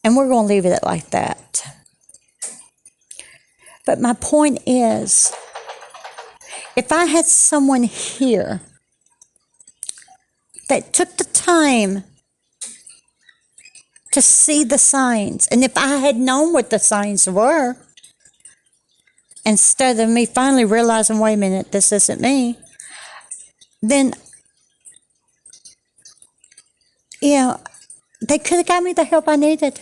And we're going to leave it like that. But my point is, if I had someone here that took the time to see the signs, and if I had known what the signs were, instead of me finally realizing, wait a minute, this isn't me, then, they could have got me the help I needed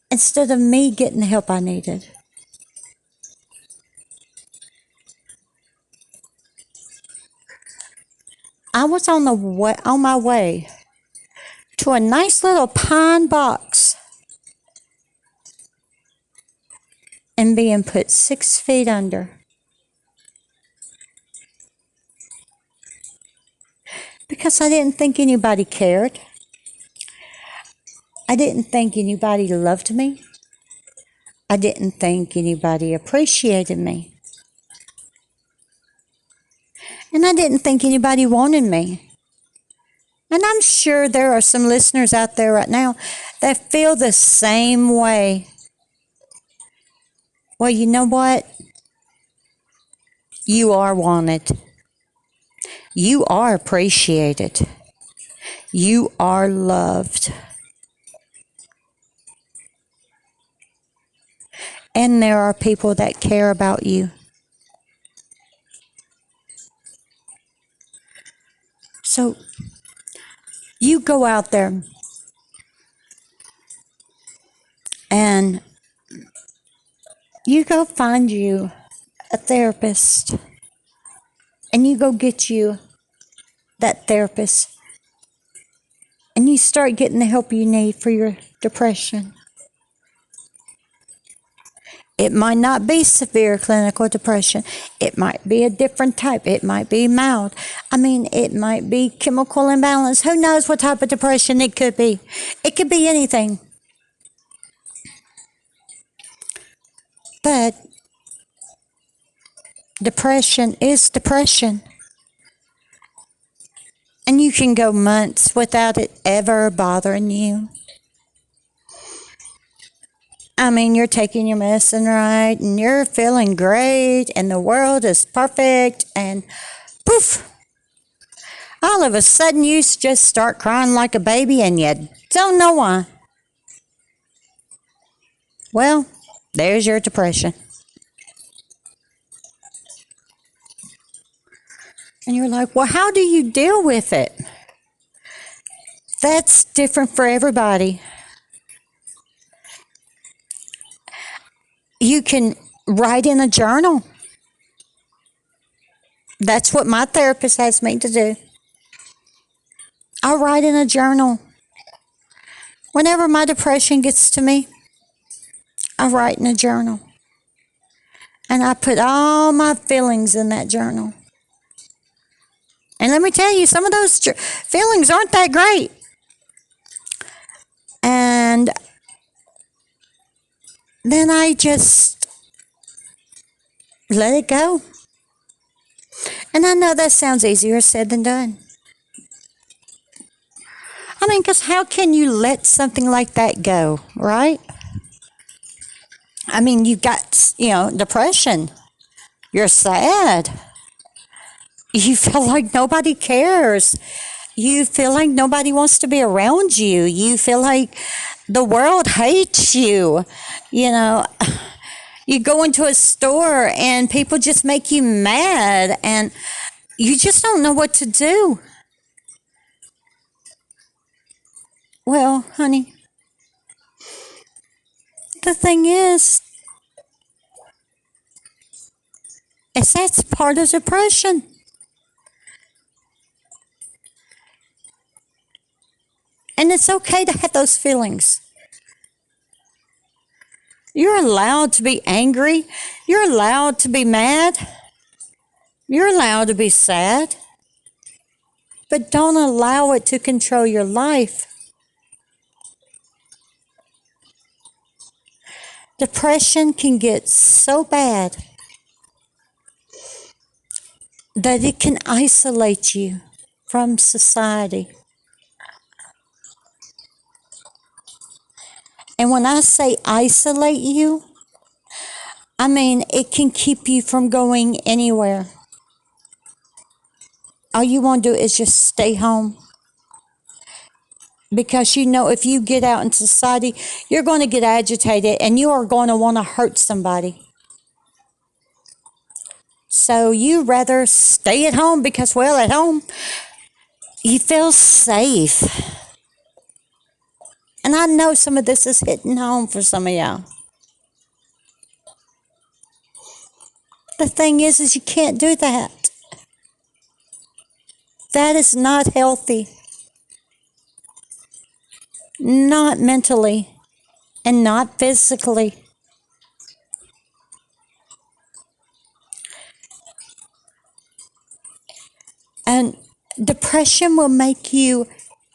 instead of me getting the help I needed. I was on my way to a nice little pine box and being put 6 feet under. Because I didn't think anybody cared. I didn't think anybody loved me. I didn't think anybody appreciated me. And I didn't think anybody wanted me. And I'm sure there are some listeners out there right now that feel the same way. Well, you know what? You are wanted. You are appreciated. You are loved. And there are people that care about you. So you go out there and you go find you a therapist, and you go get you that therapist, and you start getting the help you need for your depression. It might not be severe clinical depression. It might be a different type. It might be mild. It might be chemical imbalance. Who knows what type of depression it could be? It could be anything. But depression is depression. And you can go months without it ever bothering you. You're taking your medicine right, and you're feeling great, and the world is perfect, and poof, all of a sudden you just start crying like a baby, and you don't know why. Well, there's your depression. And you're like, well, how do you deal with it? That's different for everybody. You can write in a journal. That's what my therapist has me to do. I write in a journal. Whenever my depression gets to me, I write in a journal. And I put all my feelings in that journal. And let me tell you, some of those feelings aren't that great. And then I just let it go. And I know that sounds easier said than done. Because how can you let something like that go, right? You've got, depression. You're sad. You feel like nobody cares. You feel like nobody wants to be around you. You feel like the world hates you. You go into a store and people just make you mad, and you just don't know what to do. Well, honey, the thing is that's part of depression. And it's okay to have those feelings. You're allowed to be angry. You're allowed to be mad. You're allowed to be sad. But don't allow it to control your life. Depression can get so bad that it can isolate you from society. And when I say isolate you, I mean it can keep you from going anywhere. All you want to do is just stay home. Because you know if you get out in society, you're going to get agitated and you are going to want to hurt somebody. So you rather stay at home because, well, at home, you feel safe. And I know some of this is hitting home for some of y'all. The thing is you can't do that. That is not healthy. Not mentally and not physically. And depression will make you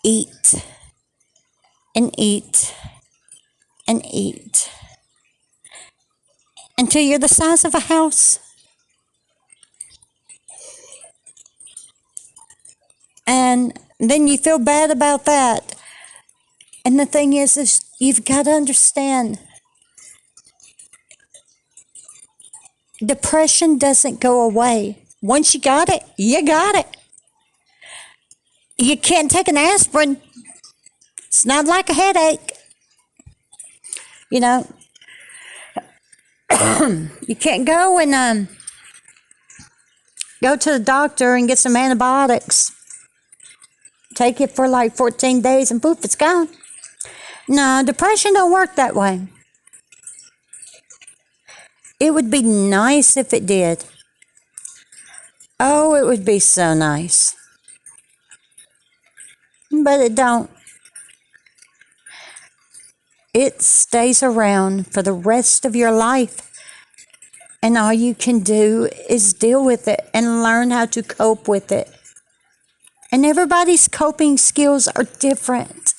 eat and eat and eat until you're the size of a house. And then you feel bad about that. And the thing is you've got to understand depression doesn't go away. Once you got it, you got it. You can't take an aspirin. It's not like a headache. You know, you can't go and go to the doctor and get some antibiotics. Take it for like 14 days and poof, it's gone. No, depression don't work that way. It would be nice if it did. Oh, it would be so nice. But it don't. It stays around for the rest of your life. And all you can do is deal with it and learn how to cope with it. And everybody's coping skills are different.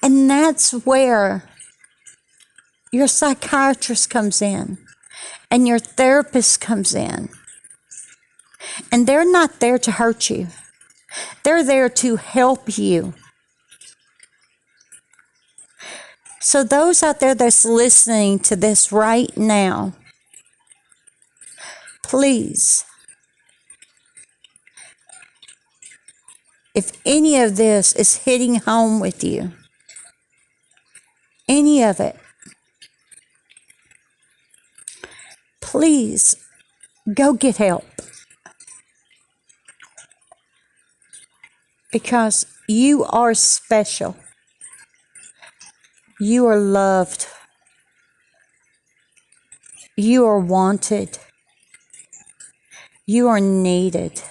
And that's where your psychiatrist comes in and your therapist comes in. And they're not there to hurt you. They're there to help you. So those out there that's listening to this right now, please, if any of this is hitting home with you, any of it, please go get help. Because you are special. You are loved. You are wanted. You are needed.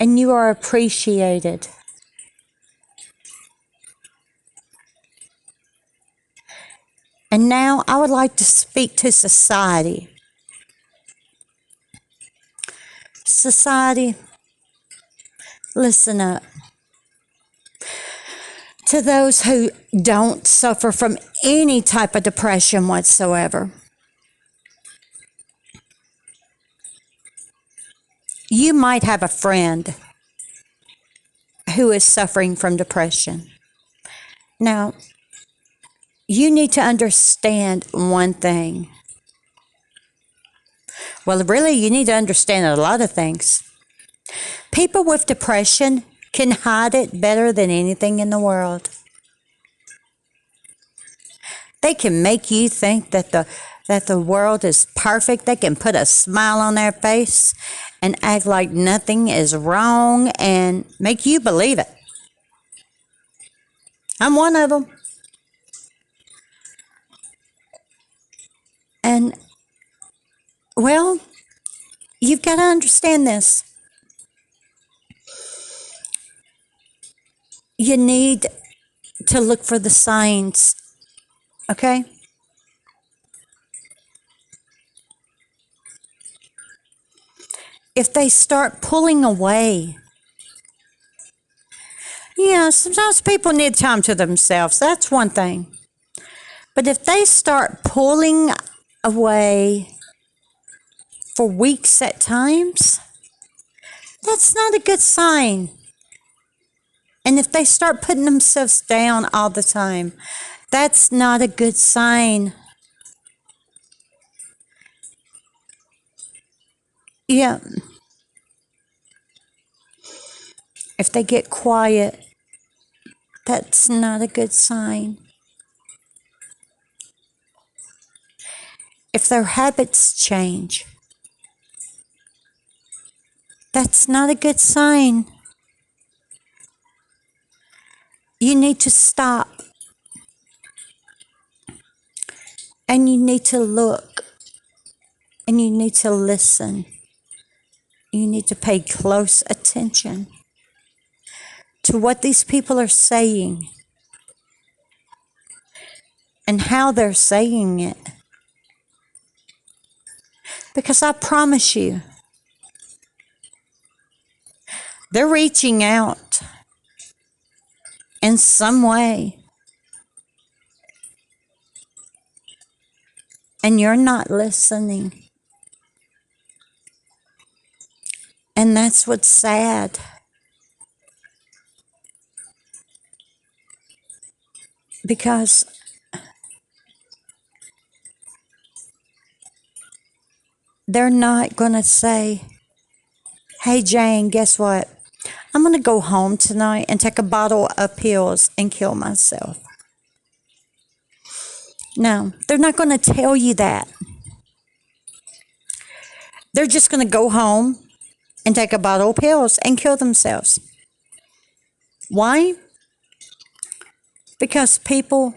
And you are appreciated. And now I would like to speak to society. Society, listen up. To those who don't suffer from any type of depression whatsoever, you might have a friend who is suffering from depression. Now, you need to understand one thing. Well, really, you need to understand a lot of things. People with depression can hide it better than anything in the world. They can make you think that the world is perfect. They can put a smile on their face and act like nothing is wrong and make you believe it. I'm one of them. And, well, you've got to understand this. You need to look for the signs, okay? If they start pulling away, yeah, sometimes people need time to themselves. That's one thing. But if they start pulling away for weeks at times, that's not a good sign. And And if they start putting themselves down all the time, that's not a good sign. Yeah. If they get quiet, that's not a good sign. If their habits change, that's not a good sign. You need to stop and you need to look and you need to listen. You need to pay close attention to what these people are saying and how they're saying it. Because I promise you, they're reaching out in some way. And you're not listening. And that's what's sad. Because they're not going to say, hey, Jane, guess what? I'm going to go home tonight and take a bottle of pills and kill myself. No, they're not going to tell you that. They're just going to go home and take a bottle of pills and kill themselves. Why? Because people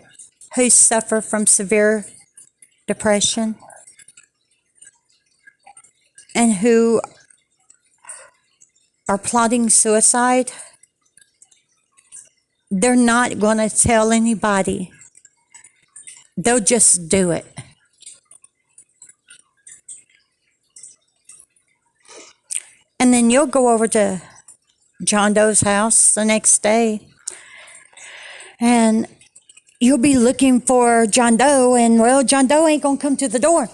who suffer from severe depression and who are plotting suicide, they're not going to tell anybody. They'll just do it. And then you'll go over to John Doe's house the next day and you'll be looking for John Doe, and well, John Doe ain't going to come to the door.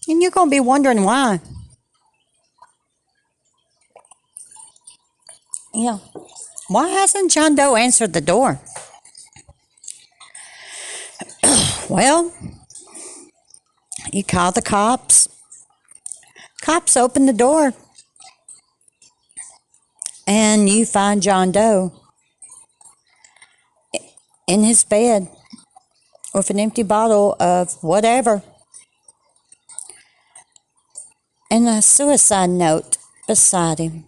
And you're going to be wondering why. Yeah. Why hasn't John Doe answered the door? Well, you call the cops. Cops open the door. And you find John Doe in his bed with an empty bottle of whatever and a suicide note beside him.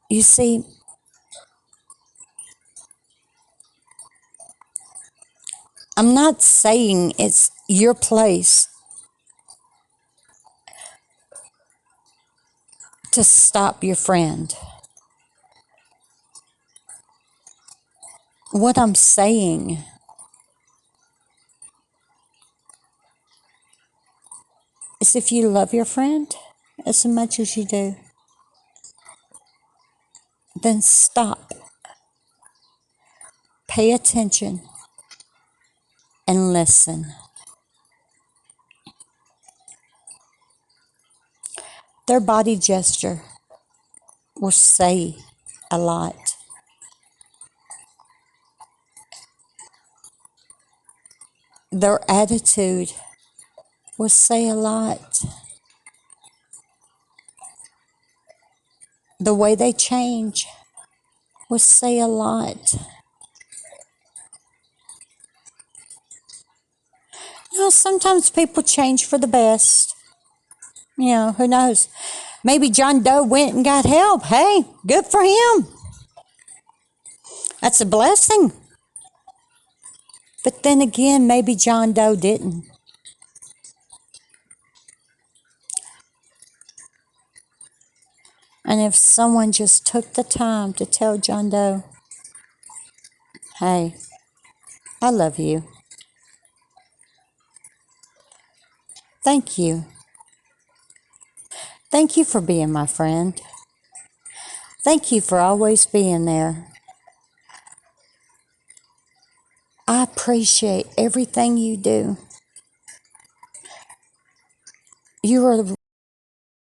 You see, I'm not saying it's your place to stop your friend. What I'm saying is if you love your friend as much as you do, then stop. Pay attention and listen. Their body gesture will say a lot. Their attitude will say a lot. The way they change will say a lot. Sometimes people change for the best. Who knows? Maybe John Doe went and got help. Hey, good for him. That's a blessing. But then again, maybe John Doe didn't. And if someone just took the time to tell John Doe, hey, I love you. Thank you. Thank you for being my friend. Thank you for always being there. I appreciate everything you do. You are